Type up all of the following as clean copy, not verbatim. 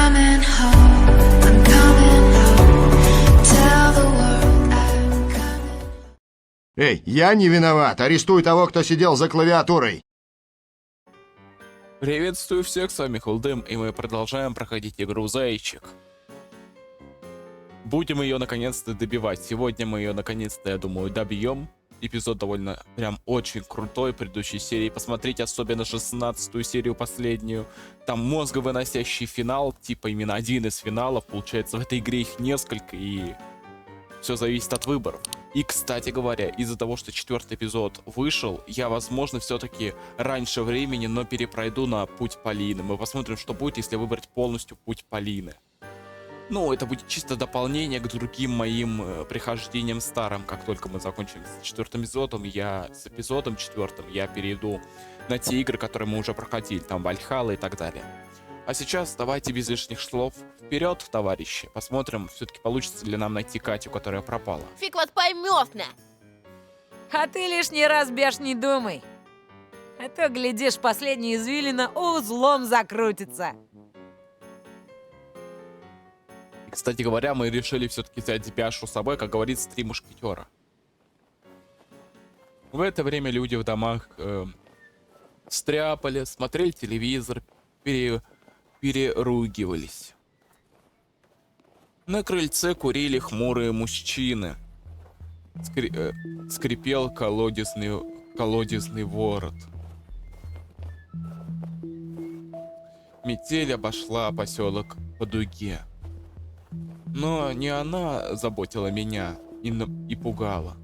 coming home, I'm coming home. Tell the world I'm coming. Эй, я не виноват. Арестуй того, кто сидел за клавиатурой. Приветствую всех, с вами Холдем, и мы продолжаем проходить игру Зайчик. Будем ее наконец-то добивать. Сегодня мы ее наконец-то, я думаю, добьем. Эпизод довольно прям очень крутой предыдущей серии. Посмотрите особенно 16-ю серию, последнюю. Там мозговыносящий финал, типа именно один из финалов. Получается, в этой игре их несколько, и все зависит от выборов. И, кстати говоря, из-за того, что 4-й эпизод вышел, я, возможно, все-таки раньше времени, но перепройду на путь Полины. Мы посмотрим, что будет, если выбрать полностью путь Полины. Ну, это будет чисто дополнение к другим моим прихождениям старым. Как только мы закончим с 4-м эпизодом, с эпизодом 4-м, я перейду на те игры, которые мы уже проходили, там Вальхалла и так далее. А сейчас давайте без лишних слов вперед, товарищи. Посмотрим, все-таки получится ли нам найти Катю, которая пропала. Фиг вас поймёт-на! А ты лишний раз, Беш, не думай. А то, глядишь, последняя извилина узлом закрутится. И, кстати говоря, мы решили все-таки взять Бяшу с собой, как говорится, 3 мушкетера. В это время люди в домах стряпали, смотрели телевизор, переругивались. На крыльце курили хмурые мужчины. Скрипел колодезный ворот. Метель обошла поселок по дуге. Но не она заботила меня и пугала.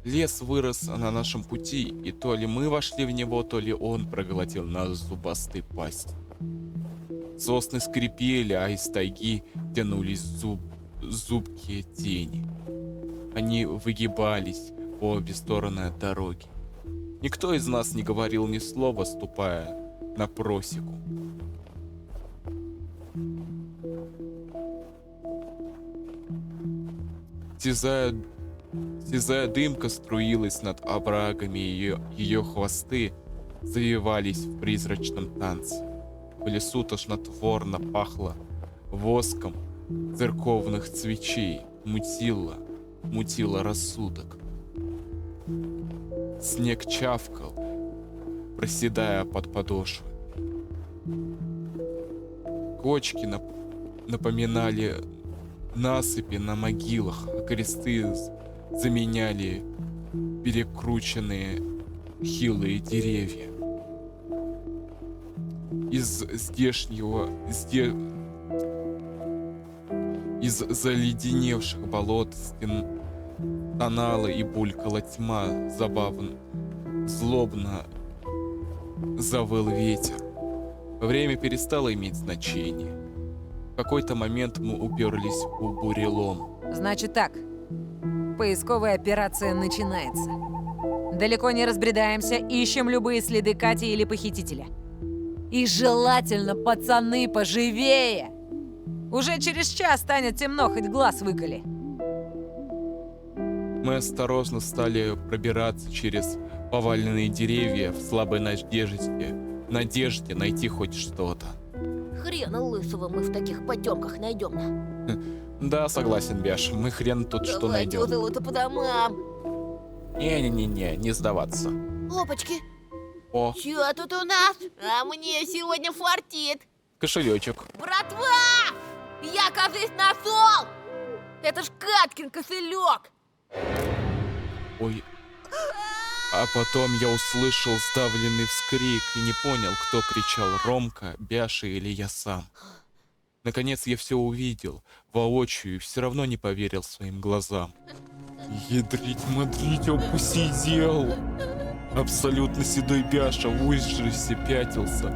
Лес вырос на нашем пути, и то ли мы вошли в него, то ли он проглотил нас зубастой пастью. Сосны скрипели, а из тайги тянулись зубкие тени. Они выгибались по обе стороны от дороги. Никто из нас не говорил ни слова, ступая на просеку. Сизая дымка струилась над оврагами, ее хвосты завивались в призрачном танце. В лесу тошнотворно пахло воском церковных свечей, мутило рассудок. Снег чавкал, проседая под подошвы. Кочки напоминали насыпи на могилах, а кресты заменяли перекрученные хилые деревья. Из заледеневших болот стонала и булькала тьма, злобно завыл ветер. Время перестало иметь значение. В какой-то момент мы уперлись в бурелом. Значит так, поисковая операция начинается. Далеко не разбредаемся, ищем любые следы Кати или похитителя. И желательно, пацаны, поживее! Уже через час станет темно, хоть глаз выколи. Мы осторожно стали пробираться через поваленные деревья в слабой надежде найти хоть что-то. Хрена лысого мы в таких потемках найдем-на. Да, согласен, Бяш, мы хрен тут что Давайте найдем. вот по домам. Не сдаваться. Лопочки, О, чё тут у нас? А мне сегодня фартит. кошелечек. Братва! Я, кажись, нашел! Это ж Каткин кошелек! Ой. А потом я услышал сдавленный вскрик и не понял, кто кричал: Ромка, Бяша или я сам. Наконец я все увидел воочию и все равно не поверил своим глазам. Ядрить-мадрить, он посидел. Абсолютно седой Бяша в ужасе пятился,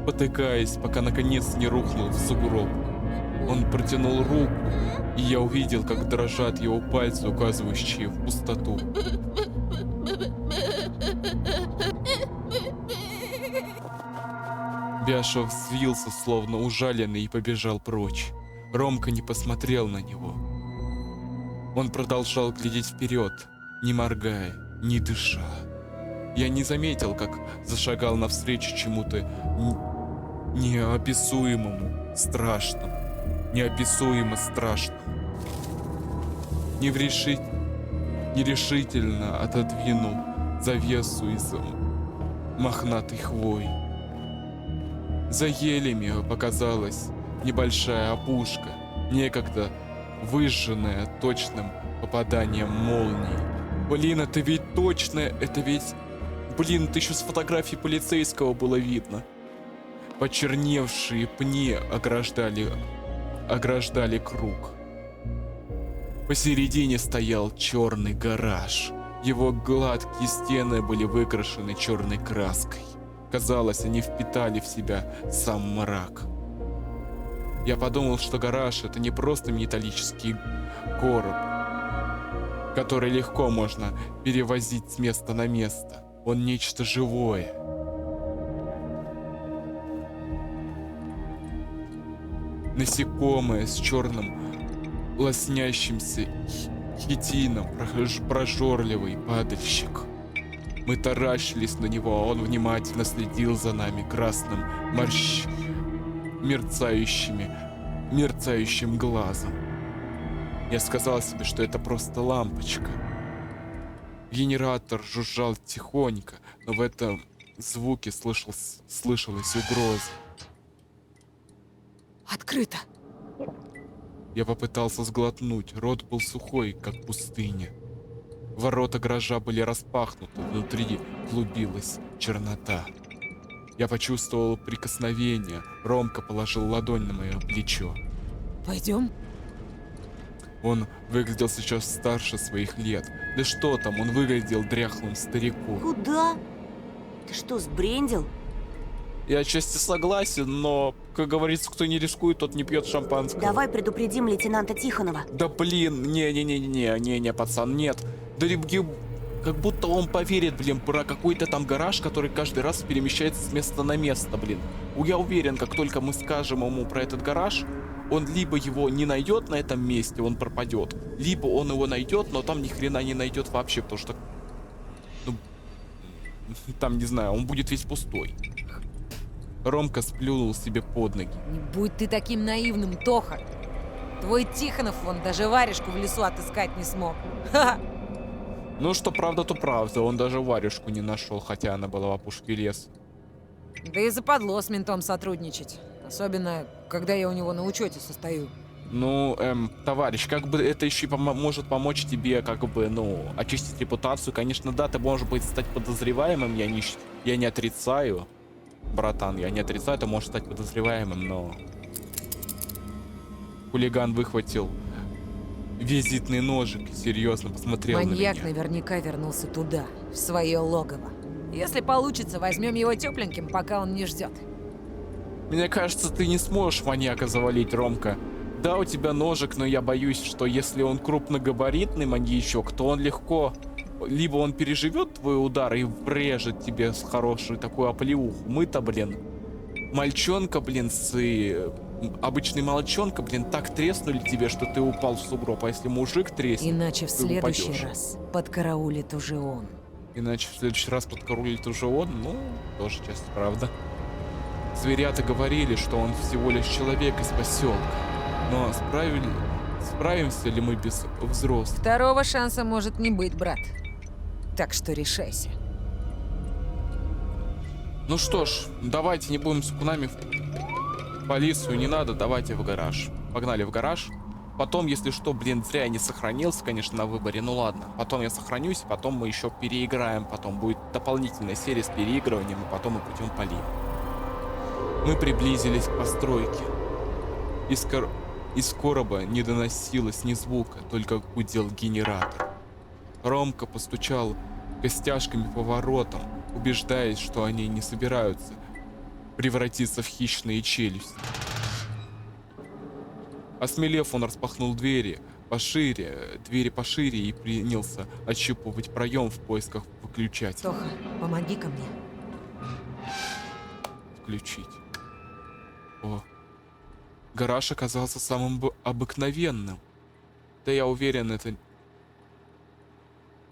потыкаясь, пока наконец не рухнул в сугроб. Он протянул руку, и я увидел, как дрожат его пальцы, указывающие в пустоту. Бяша взвился, словно ужаленный, и побежал прочь. Ромка не посмотрел на него. Он продолжал глядеть вперед, не моргая, не дыша. Я не заметил, как зашагал навстречу чему-то неописуемому страшному. Неописуемо страшному. Нерешительно отодвинул завесу из мохнатой хвои. За елями показалась небольшая опушка, некогда выжженная точным попаданием молнии. Блин, это ведь точно, это ведь... Блин, это еще с фотографии полицейского было видно. Почерневшие пни ограждали круг. Посередине стоял черный гараж. Его гладкие стены были выкрашены черной краской. Казалось, они впитали в себя сам мрак. Я подумал, что гараж — это не просто металлический короб, который легко можно перевозить с места на место. Он нечто живое. Насекомое с черным лоснящимся хитином, прожорливый падальщик. Мы таращились на него, а он внимательно следил за нами красным мерцающим глазом. Я сказал себе, что это просто лампочка. Генератор жужжал тихонько, но в этом звуке слышалась угроза. Открыто. Я попытался сглотнуть, рот был сухой, как пустыня. Ворота гаража были распахнуты, внутри клубилась чернота. Я почувствовал прикосновение, Ромка положил ладонь на мое плечо. Пойдем? Он выглядел сейчас старше своих лет. Да что там, он выглядел дряхлым стариком. Куда? Ты что, сбрендил? Я отчасти согласен, но, как говорится, кто не рискует, тот не пьет шампанского. Давай предупредим лейтенанта Тихонова. Да блин, не, пацан, нет. Да как будто он поверит, блин, про какой-то там гараж, который каждый раз перемещается с места на место, блин. Я уверен, как только мы скажем ему про этот гараж, он либо его не найдет на этом месте, он пропадет, либо он его найдет, но там ни хрена не найдет вообще, потому что, ну, там, не знаю, он будет весь пустой. Ромка сплюнул себе под ноги. Не будь ты таким наивным, Тоха. Твой Тихонов вон даже варежку в лесу отыскать не смог. Ха-ха. Ну, что правда, то правда. Он даже варежку не нашел, хотя она была в опушке леса. Да и западло с ментом сотрудничать. Особенно, когда я у него на учете состою. Ну, товарищ, как бы это еще и может помочь тебе, как бы, ну, очистить репутацию. Конечно, да, ты можешь быть стать подозреваемым, я не отрицаю. Братан, я не отрицаю, ты можешь стать подозреваемым, но... Хулиган выхватил визитный ножик и серьезно посмотрел на меня. Маньяк наверняка вернулся туда, в свое логово. Если получится, возьмем его тепленьким, пока он не ждет. Мне кажется, ты не сможешь маньяка завалить, Ромка. Да, у тебя ножик, но я боюсь, что если он крупногабаритный маньячок, то он легко... Либо он переживет твой удар и врежет тебе с хорошей такой оплеуху. Мы-то, блин, мальчонка, блин, обычный мальчонка, блин, так треснули тебе, что ты упал в сугроб. А если мужик треснет, Иначе в ты следующий упадешь. раз подкараулит уже он. Иначе в следующий раз подкараулит уже он, ну, тоже часть правда. Зверята говорили, что он всего лишь человек из поселка. Но справимся ли мы без взрослых? Второго шанса может не быть, брат. Так что решайся. Ну что ж, давайте не будем с кунами в полицию, не надо, давайте в гараж. Погнали в гараж. Потом, если что, блин, зря я не сохранился, конечно, на выборе, ну ладно. Потом я сохранюсь, потом мы еще переиграем, потом будет дополнительная серия с переигрыванием, и потом мы пойдем по линии. Мы приблизились к постройке. Из короба не доносилось ни звука, только гудел генератор. Ромка постучал костяшками по воротам, убеждаясь, что они не собираются превратиться в хищные челюсти. Осмелев, он распахнул двери пошире и принялся ощупывать проем в поисках выключателя. Тоха, помоги-ка мне. Включить. О. Гараж оказался самым обыкновенным. Да я уверен, это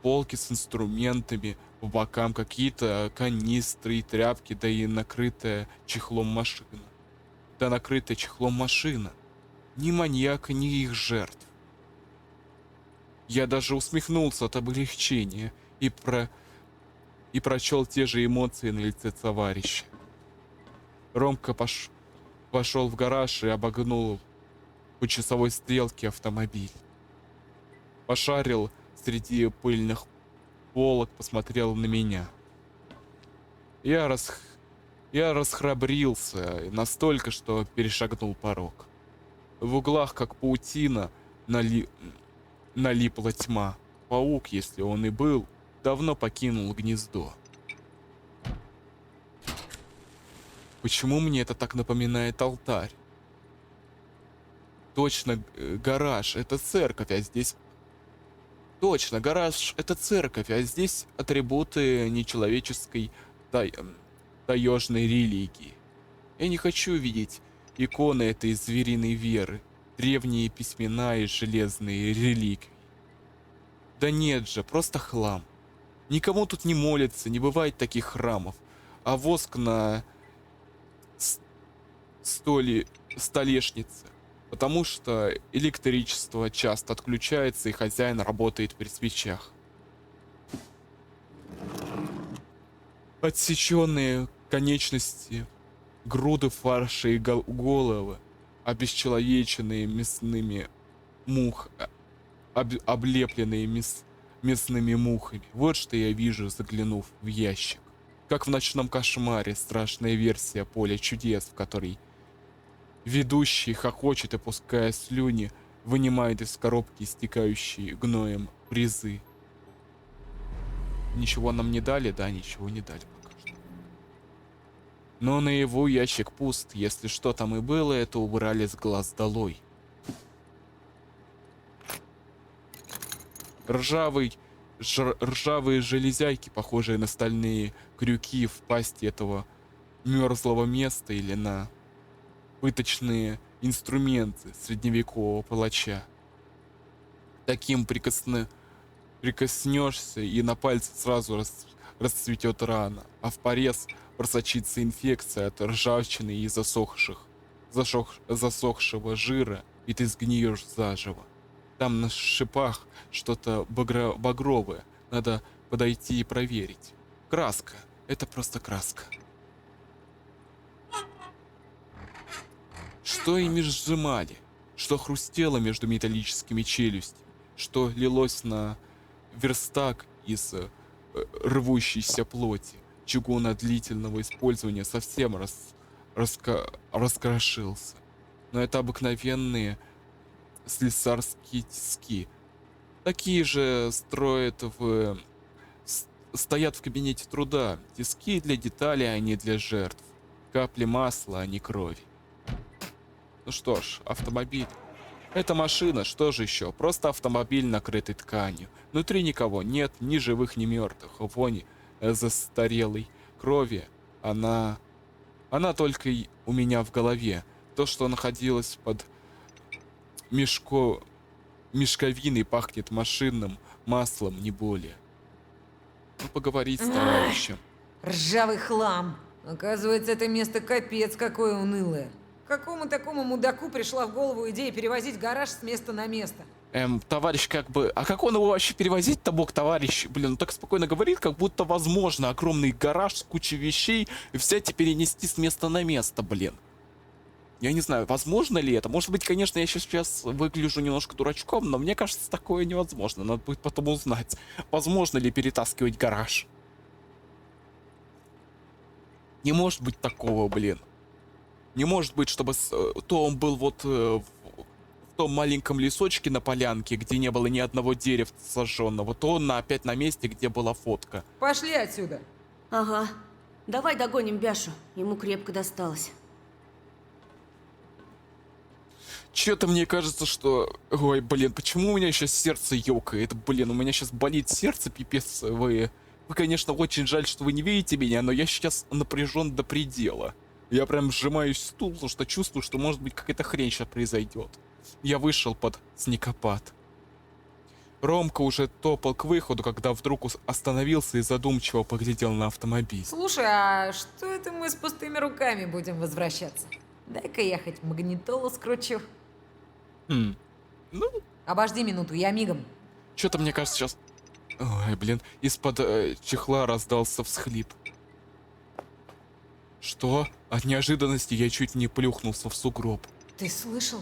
полки с инструментами, по бокам какие-то канистры и тряпки, да и накрытая чехлом машина. да накрытая чехлом машина. Ни маньяка, ни их жертв. Я даже усмехнулся от облегчения и прочел те же эмоции на лице товарища. Ромка пошел в гараж и обогнул по часовой стрелке автомобиль. Пошарил среди пыльных полок, посмотрел на меня. Я расхрабрился настолько, что перешагнул порог. В углах, как паутина, налипла тьма. Паук, если он и был, давно покинул гнездо. Почему мне это так напоминает алтарь? Точно, гараж — это церковь, а здесь... Точно, гараж — это церковь, а здесь атрибуты нечеловеческой таежной религии. Я не хочу видеть иконы этой звериной веры, древние письмена и железные реликвии. Да нет же, просто хлам. Никому тут не молятся, не бывает таких храмов. А воск на столешнице, потому что электричество часто отключается и хозяин работает при свечах. Отсеченные конечности, груды фарша и головы, обесчеловеченные мясными облепленные мясными мухами. Вот что я вижу, заглянув в ящик. Как в «Ночном кошмаре», страшная версия «Поля чудес», в которой ведущий хохочет и, пуская слюни, вынимает из коробки истекающие гноем призы. Ничего нам не дали? Да, ничего не дали пока что. Но наяву ящик пуст. Если что там и было, это убрали с глаз долой. Ржавые железяки, похожие на стальные крюки в пасти этого мерзлого места, или на пыточные инструменты средневекового палача. Таким прикоснешься, и на пальце сразу расцветет рана, а в порез просочится инфекция от ржавчины и засохшего жира, и ты сгниешь заживо. Там на шипах что-то багровое. Надо подойти и проверить. Краска. Это просто краска. Что ими сжимали? Что хрустело между металлическими челюстями? Что лилось на верстак из рвущейся плоти? Чугуна длительного использования совсем раскрошился. Но это обыкновенные слесарские тиски. Такие же стоят в кабинете труда. Тиски для деталей, а не для жертв. Капли масла, а не крови. Ну что ж, автомобиль. Это машина, что же еще? Просто автомобиль, накрытый тканью. Внутри никого нет, ни живых, ни мертвых. Вонь застарелой крови, она только у меня в голове. То, что находилось под мешковиной, пахнет машинным маслом, не более. Ну, поговорить с товарищем. Ржавый хлам. Оказывается, это место капец какое унылое. Какому такому мудаку пришла в голову идея перевозить гараж с места на место? Товарищ а как он его вообще перевозить-то мог, товарищ? Блин, он так спокойно говорит, как будто возможно огромный гараж с кучей вещей взять и перенести с места на место, блин. Я не знаю, возможно ли это? Может быть, конечно, я сейчас выгляжу немножко дурачком, но мне кажется, такое невозможно. Надо будет потом узнать, возможно ли перетаскивать гараж. Не может быть такого, блин. Не может быть, чтобы то он был вот в том маленьком лесочке на полянке, где не было ни одного дерева сожженного, то он опять на месте, где была фотка. Пошли отсюда. Ага. Давай догоним Бяшу. Ему крепко досталось. Чё-то мне кажется, что... Ой, блин, почему у меня сейчас сердце ёкает? Блин, у меня сейчас болит сердце, пипец. Вы, конечно, очень жаль, что вы не видите меня, но я сейчас напряжен до предела. Я прям сжимаюсь в стул, потому что чувствую, что может быть какая-то хрень сейчас произойдет. Я вышел под снегопад. Ромка уже топал к выходу, когда вдруг остановился и задумчиво поглядел на автомобиль. Слушай, а что это мы с пустыми руками будем возвращаться? Дай-ка я хоть магнитолу скручу. Ну, Обожди минуту, я мигом. что-то мне кажется сейчас... Ой, блин, из-под чехла раздался всхлип. Что? От неожиданности я чуть не плюхнулся в сугроб. Ты слышал?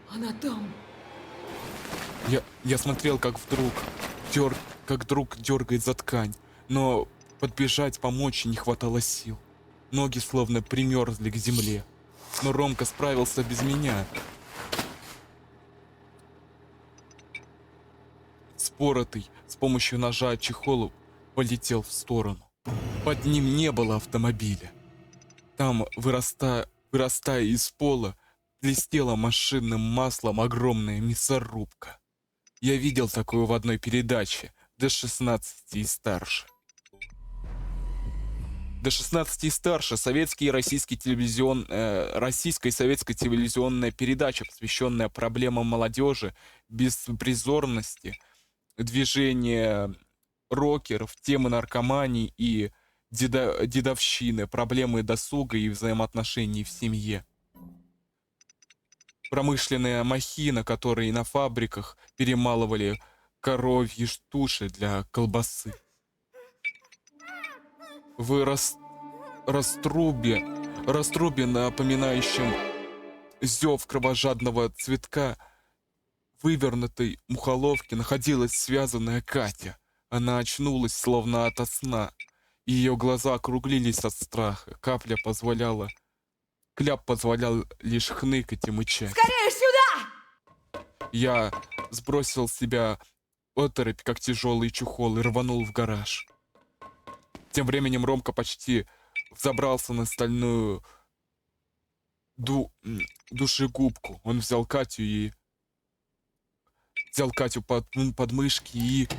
Она там. Я смотрел, как друг дергает за ткань, но подбежать, помочь не хватало сил. Ноги словно примерзли к земле. Но Ромка справился без меня. Споротый с помощью ножа чехол полетел в сторону. Под ним не было автомобиля. Там, вырастая из пола, блестела машинным маслом огромная мясорубка. Я видел такую в одной передаче, до 16 и старше. До 16 и старше российская и советская телевизионная передача, посвященная проблемам молодежи, беспризорности, движения рокеров, темы наркомании и дедовщины, проблемы досуга и взаимоотношений в семье. Промышленная махина, которые на фабриках перемалывали коровьи туши для колбасы. В раструбе, напоминающем зев кровожадного цветка, вывернутой мухоловки находилась связанная Катя. Она очнулась словно ото сна. Ее глаза округлились от страха. Кляп позволял лишь хныкать и мычать. Скорее сюда! Я сбросил с себя оторопь, как тяжелый чехол, и рванул в гараж. Тем временем Ромка почти взобрался на стальную душегубку. Он взял Катю под мышки и,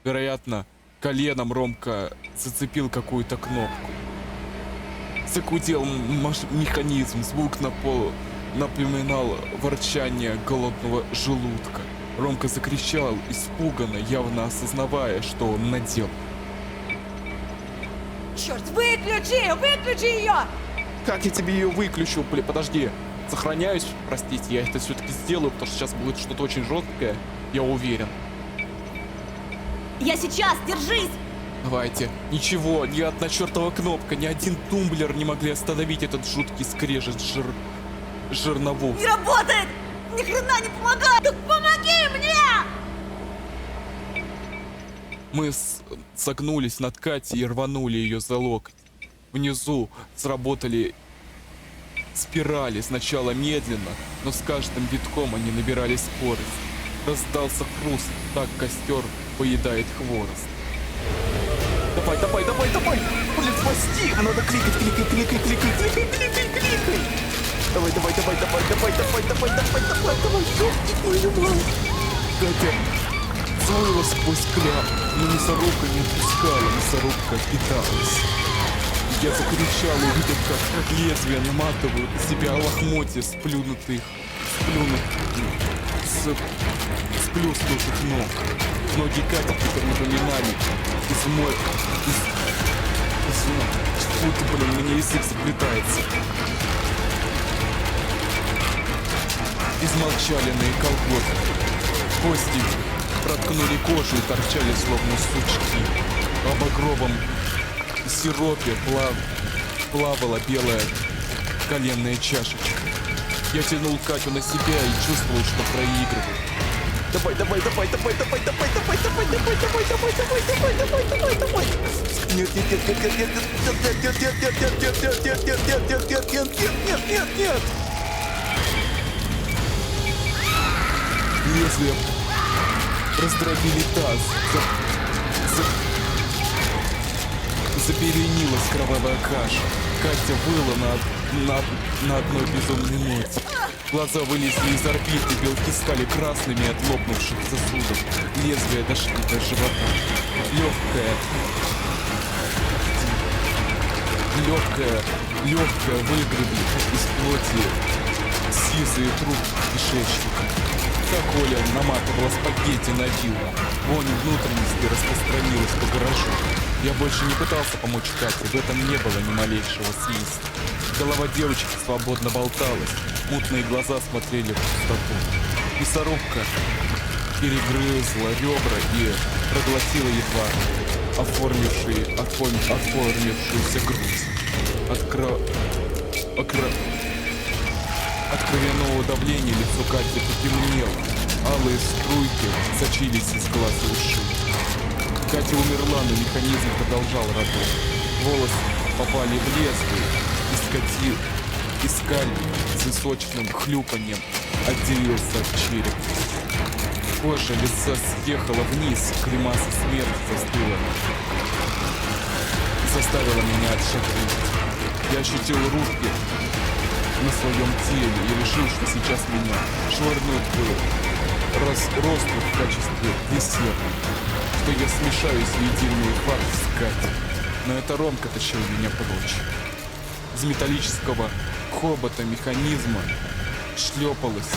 вероятно, коленом Ромка зацепил какую-то кнопку. Загудел механизм, звук на полу напоминал ворчание голодного желудка. Ромка закричал испуганно, явно осознавая, что он наделал. Черт, выключи ее! Как я тебе ее выключил? Блин, подожди. Сохраняюсь, простите, я это все-таки сделаю, потому что сейчас будет что-то очень жесткое, я уверен. Я сейчас, держись! Давайте. Ничего, ни одна чертова кнопка, ни один тумблер не могли остановить этот жуткий скрежет жерновов. Не работает! Ни хрена не помогает! Так помоги мне! Мы согнулись над Катей и рванули ее за локоть. Внизу сработали спирали, сначала медленно, но с каждым витком они набирали скорость. Раздался хруст, так костер поедает хворост. Давай! Блин, спасти! Надо кликать! Давай! Катя взвыла сквозь кляп, но мясорубка не отпускала, мясорубка питалась. Я закричал, увидев, как лезвия наматывают на себя лохмотья сплюснутых ног. Ноги Кати теперь напоминали блин, у меня язык заплетается. Измолчаленные колготки. Кости проткнули кожу и торчали словно сучки. По багровом сиропе плавала белая коленная чашечка. Я тянул Катю на себя и чувствовал, что проигрываю. Давай! Нет! Лезвие раздробили таз. Запеленилась кровавая каша. Катя выла на одной безумной ноте. Глаза вылезли из орбиты, белки стали красными от лопнувших сосудов. Лезвия дошли до живота. Легкое выгребли из плоти сизые трубки кишечника. как Оля наматывала спагетти на вилку. Вонь внутренности распространилась по гаражу. Я больше не пытался помочь Кате, в этом не было ни малейшего смысла. Голова девочки свободно болталась, мутные глаза смотрели в пустоту. Мясорубка перегрызла ребра и проглотила едва оформившуюся грудь. От кровяного давления лицо Кати потемнело, алые струйки сочились из глаз и ушей. Катя умерла, но механизм продолжал работать. Волосы попали в лезвие, и скальпель с височным хлюпаньем отделился от черепа. Кожа лица съехала вниз, гримаса смерти застыла. Заставила меня отшатнуть. Я ощутил руки на своем теле и решил, что сейчас меня швырнут в росту в качестве десерта, что я смешаюсь в единый факт с Катей. Но это Ромка тащил меня прочь. Из металлического хобота механизма шлепалась в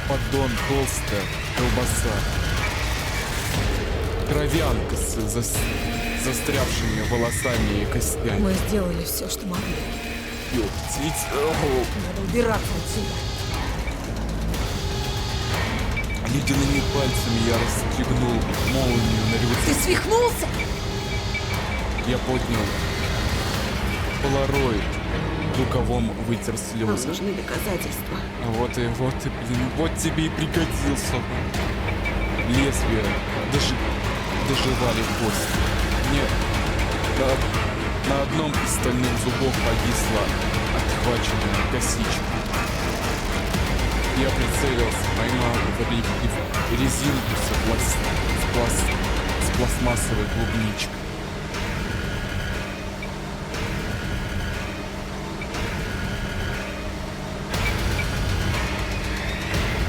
поддон толстая колбаса. Кровянка с застрявшими волосами и костями. Мы сделали все, что могли. Ёптить. Надо убираться отсюда. Ледяными пальцами я расстегнул молнию на Ты рюкзаке. свихнулся? Я поднял полароид, рукавом вытер Нам слезы. нужны доказательства. Вот, блин, вот тебе и пригодился. Лезвия доживали кости. Мне на одном из стальных зубов повисла отхваченная косичка. Я прицелился, поймал резинку с пластмассовой клубничкой.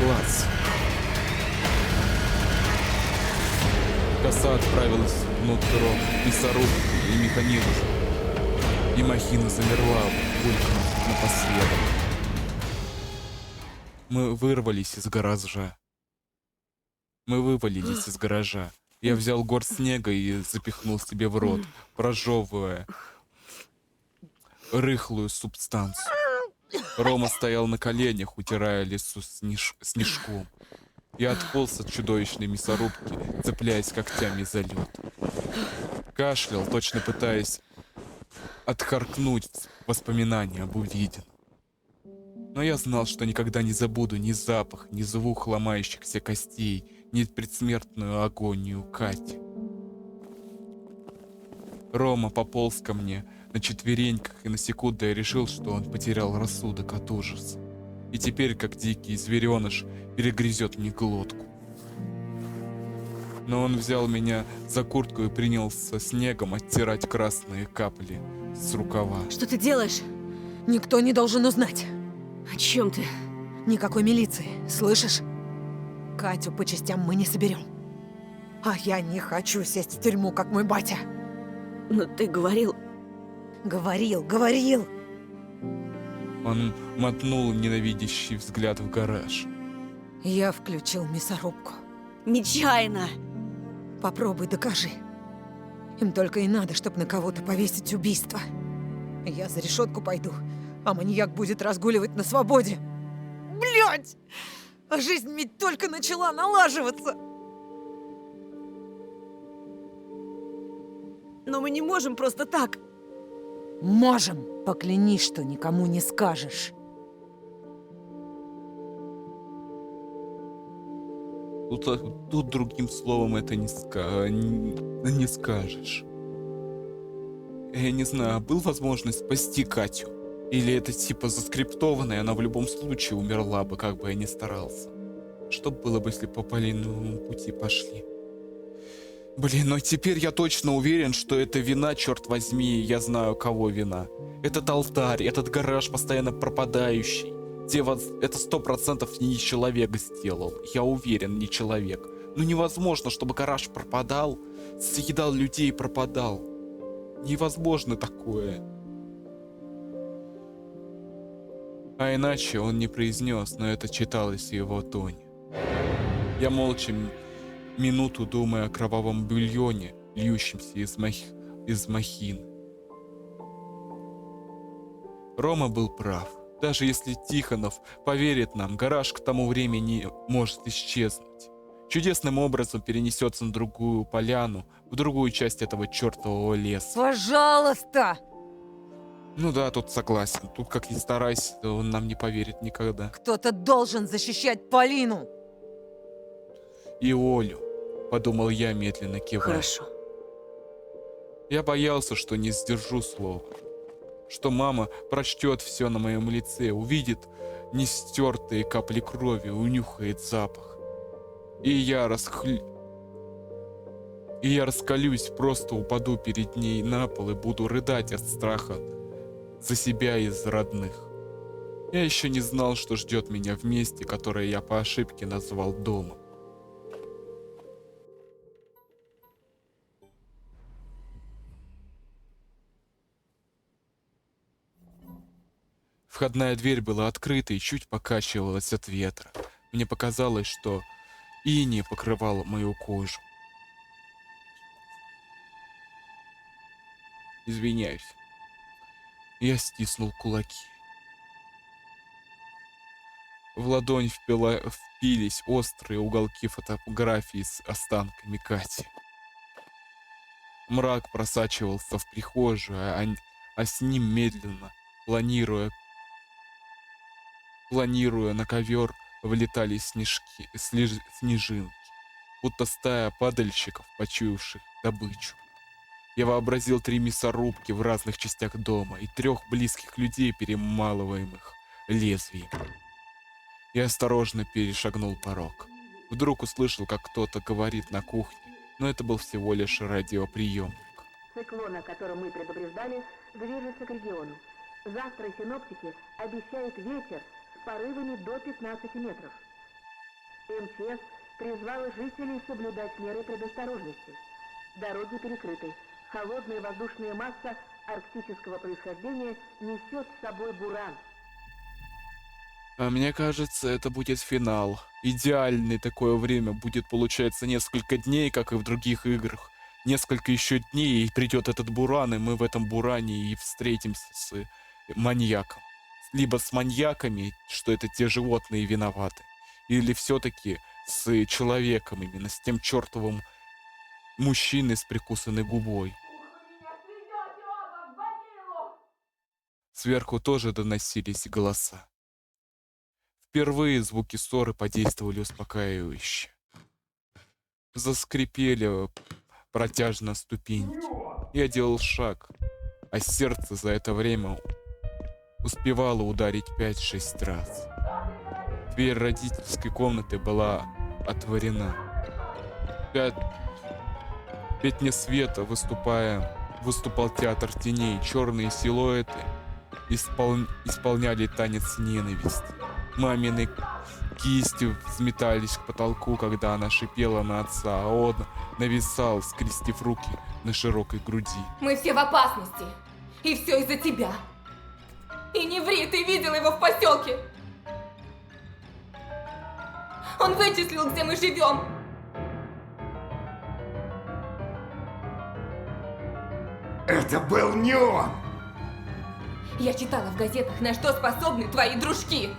Класс. Коса отправилась внутрь мясорубки и механизм. И махина замерла, булькнув напоследок. Мы вырвались из гаража. Мы вывалились из гаража. Я взял горсть снега и запихнул себе в рот, прожевывая рыхлую субстанцию. Рома стоял на коленях, утирая лицо снежком. Я отполз от чудовищной мясорубки, цепляясь когтями за лед. Кашлял, точно пытаясь отхаркнуть воспоминания об увиденном. Но я знал, что никогда не забуду ни запах, ни звук ломающихся костей, ни предсмертную агонию Кати. Рома пополз ко мне на четвереньках, и на секунду я решил, что он потерял рассудок от ужаса. И теперь, как дикий звереныш, перегрызет мне глотку. Но он взял меня за куртку и принялся снегом оттирать красные капли с рукава. Что ты делаешь? Никто не должен узнать. О чем ты? Никакой милиции, слышишь? Катю по частям мы не соберем. А я не хочу сесть в тюрьму, как мой батя. Но ты говорил... Говорил. Он мотнул ненавидящий взгляд в гараж. Я включил мясорубку. Нечаянно! Попробуй докажи. Им только и надо, чтобы на кого-то повесить убийство. Я за решетку пойду, а маньяк будет разгуливать на свободе. Блядь! А жизнь ведь только начала налаживаться. Но мы не можем просто так. Можем. Поклянись, что никому не скажешь. Тут другим словом это не скажешь. Я не знаю, была возможность спасти Катю? Или это типа заскриптовано, и она в любом случае умерла бы, как бы я ни старался? Что было бы, если по Полиному пути пошли? Блин, но теперь я точно уверен, что это вина, черт возьми, я знаю, кого вина. Этот алтарь, этот гараж постоянно пропадающий. Это 100% не человек сделал. Я уверен, не человек. Ну невозможно, чтобы гараж пропадал, съедал людей и пропадал. Невозможно такое. А иначе он не произнес, но это читалось в его тоне. Я молча минуту думая о кровавом бульоне, льющемся из махин. Рома был прав. Даже если Тихонов поверит нам, гараж к тому времени может исчезнуть. Чудесным образом перенесется на другую поляну, в другую часть этого чертового леса. Пожалуйста! Ну да, тут согласен. Тут как ни старайся, он нам не поверит никогда. Кто-то должен защищать Полину! И Олю, подумал я, медленно кивая. Хорошо. Я боялся, что не сдержу слова. Что мама прочтет все на моем лице, увидит нестертые капли крови, унюхает запах. И я раскалюсь, просто упаду перед ней на пол и буду рыдать от страха за себя и за родных. Я еще не знал, что ждет меня в месте, которое я по ошибке назвал домом. Входная дверь была открыта и чуть покачивалась от ветра. Мне показалось, что иней покрывало мою кожу. Извиняюсь. Я стиснул кулаки. В ладонь впились острые уголки фотографии с останками Кати. Мрак просачивался в прихожую, а с ним медленно, планируя на ковер, влетали снежинки, будто стая падальщиков, почуявших добычу. Я вообразил 3 мясорубки в разных частях дома и 3 близких людей, перемалываемых лезвием. Я осторожно перешагнул порог. Вдруг услышал, как кто-то говорит на кухне, но это был всего лишь радиоприемник. Циклон, о котором мы предупреждали, движется к региону. Завтра синоптики обещают ветер с порывами до 15 метров. МЧС призвала жителей соблюдать меры предосторожности. Дороги перекрыты. Холодная воздушная масса арктического происхождения несет с собой буран. А мне кажется, это будет финал. Идеальное такое время будет, получается, несколько дней, как и в других играх. Несколько еще дней, и придет этот буран, и мы в этом буране и встретимся с маньяком. Либо с маньяками, что это те животные виноваты, или все-таки с человеком, именно с тем чертовым мужчиной с прикусанной губой. Сверху тоже доносились голоса. Впервые звуки ссоры подействовали успокаивающе. Заскрипели протяжно ступеньки. Я делал шаг, а сердце за это время успевало ударить 5-6 раз. Дверь родительской комнаты была отворена. В пятне света выступал театр теней. Черные силуэты исполняли танец ненависти. Мамины кисти взметались к потолку, когда она шипела на отца, а он нависал, скрестив руки на широкой груди. Мы все в опасности. И все из-за тебя. И не ври, ты видел его в поселке. Он вычислил, где мы живем. Это был не он! Я читала в газетах, на что способны твои дружки.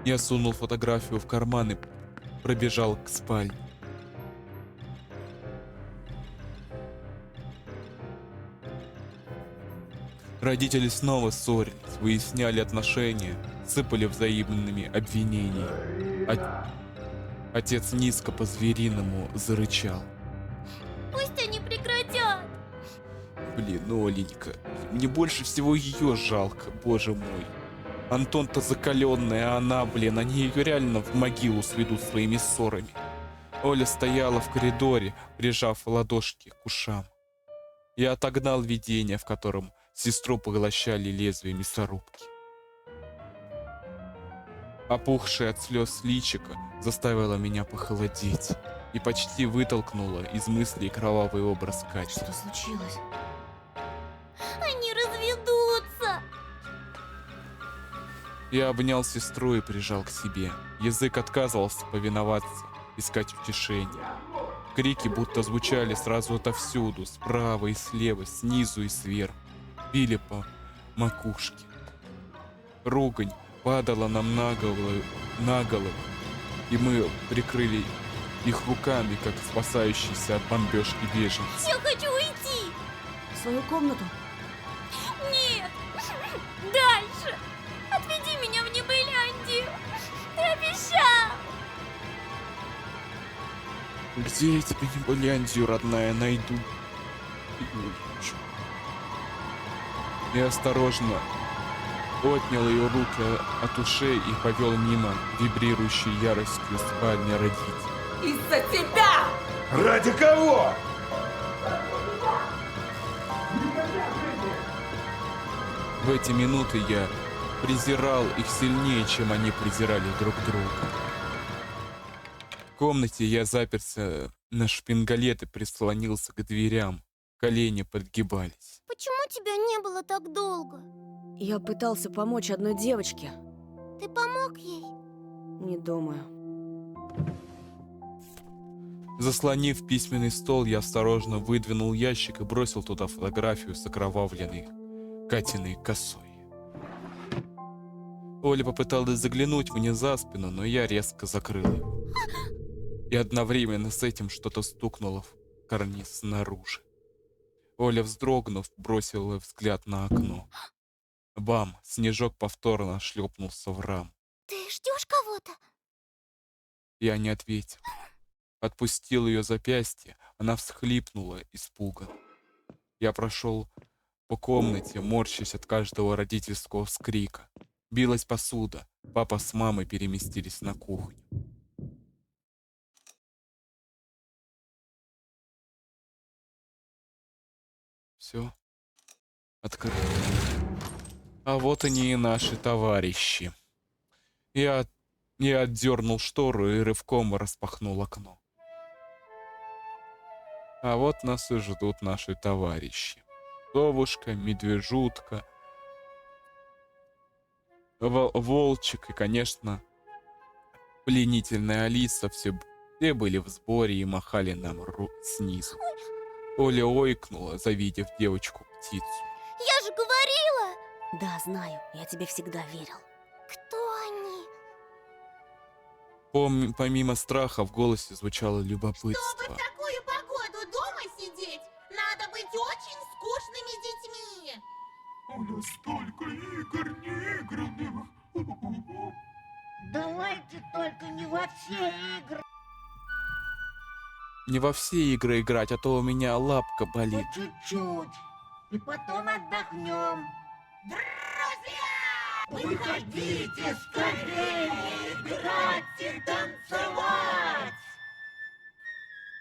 Я сунул фотографию в карман и пробежал к спальне. Родители снова ссорились, выясняли отношения, сыпали взаимными обвинениями. Отец низко по-звериному зарычал. Пусть они прекратят. Блин, ну Оленька, мне больше всего ее жалко, боже мой. Антон-то закаленная, а она, блин, они ее реально в могилу сведут своими ссорами. Оля стояла в коридоре, прижав ладошки к ушам. Я отогнал видение, в котором сестру поглощали лезвия мясорубки. Опухшее от слез личико заставило меня похолодеть и почти вытолкнуло из мыслей кровавый образ Кати. Что случилось? Они разведутся. Я обнял сестру и прижал к себе. Язык отказывался повиноваться, искать утешение. Крики будто звучали сразу отовсюду, справа и слева, снизу и сверху. Били по макушке. Ругань падала нам на голову, и мы прикрыли их руками, как спасающиеся от бомбежки беженцы. Я хочу уйти! В свою комнату. Нет! Дальше! Отведи меня в Небыляндию! Ты обещал! Где я тебе Небыляндию, родная, найду? Я осторожно отнял ее руки от ушей и повел мимо вибрирующей яростью спальни родителей. Из-за тебя! Ради кого? В эти минуты я презирал их сильнее, чем они презирали друг друга. В комнате я заперся на шпингалет и прислонился к дверям. Колени подгибались. Почему тебя не было так долго? Я пытался помочь одной девочке. Ты помог ей? Не думаю. Заслонив письменный стол, я осторожно выдвинул ящик и бросил туда фотографию с окровавленной Катиной косой. Оля попыталась заглянуть мне за спину, но я резко закрыл его. И одновременно с этим что-то стукнуло в карниз снаружи. Оля, вздрогнув, бросила взгляд на окно. Бам! Снежок повторно шлепнулся в раму. Ты ждешь кого-то? Я не ответил. Отпустил ее запястье, она всхлипнула испуганно. Я прошел по комнате, морщась от каждого родительского вскрика. Билась посуда. Папа с мамой переместились на кухню. Все. Открыто. А вот они и наши товарищи. Я отдернул штору и рывком распахнул окно. А вот нас и ждут наши товарищи. Совушка, Медвежутка, Волчик и, конечно, пленительная Алиса. Все были в сборе и махали нам снизу. Оля ойкнула, завидев девочку-птицу. Я же говорила! Да, знаю, я тебе всегда верил. Кто они? Помимо страха в голосе звучало любопытство. такую погоду дома сидеть, надо быть очень скучными детьми. У нас столько игр неигранных. Давайте только не во все игры. Не во все игры играть, а то у меня лапка болит. Чуть-чуть. И потом отдохнем. Друзья! Выходите скорее играть и танцевать!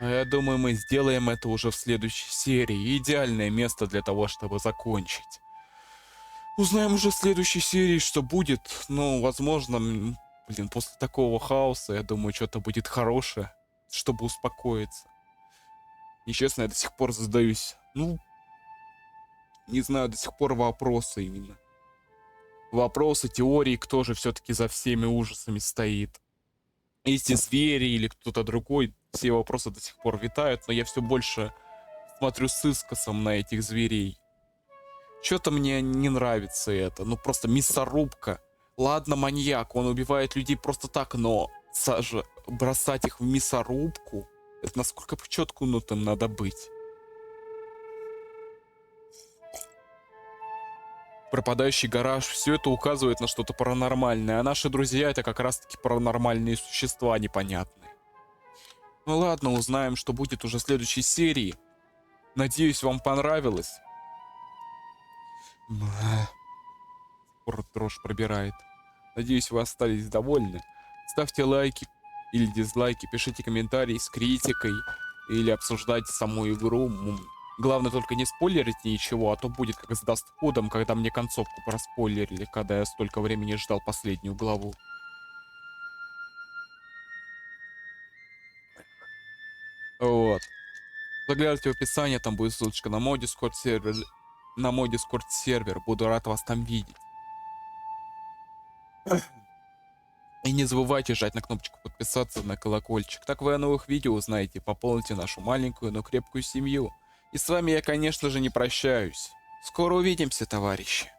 А я думаю, мы сделаем это уже в следующей серии. Идеальное место для того, чтобы закончить. Узнаем уже в следующей серии, что будет. Ну, возможно, после такого хаоса, я думаю, что-то будет хорошее, чтобы успокоиться. И честно, я до сих пор задаюсь, не знаю, до сих пор вопросы именно. Вопросы, теории, кто же все-таки за всеми ужасами стоит. Эти звери или кто-то другой, все вопросы до сих пор витают, но я все больше смотрю с искосом на этих зверей. Что-то мне не нравится это. Просто мясорубка. Ладно, маньяк, он убивает людей просто так, но бросать их в мясорубку, это насколько четкунутым надо быть. Пропадающий гараж, все это указывает на что-то паранормальное, а наши друзья — это как раз-таки паранормальные существа непонятные. Ну ладно, узнаем, что будет уже в следующей серии. Надеюсь, вам понравилось. Дрожь пробирает. Надеюсь, вы остались довольны. Ставьте лайки или дизлайки, пишите комментарии с критикой или обсуждайте саму игру. Главное, только не спойлерить ничего, а то будет как с Даст Кодом, когда мне концовку проспойлерили, когда я столько времени ждал последнюю главу. Вот. Загляните в описание, там будет ссылочка на мой Discord сервер. Буду рад вас там видеть. И не забывайте жать на кнопочку подписаться, на колокольчик. Так вы о новых видео узнаете, пополните нашу маленькую, но крепкую семью. И с вами я, конечно же, не прощаюсь. Скоро увидимся, товарищи.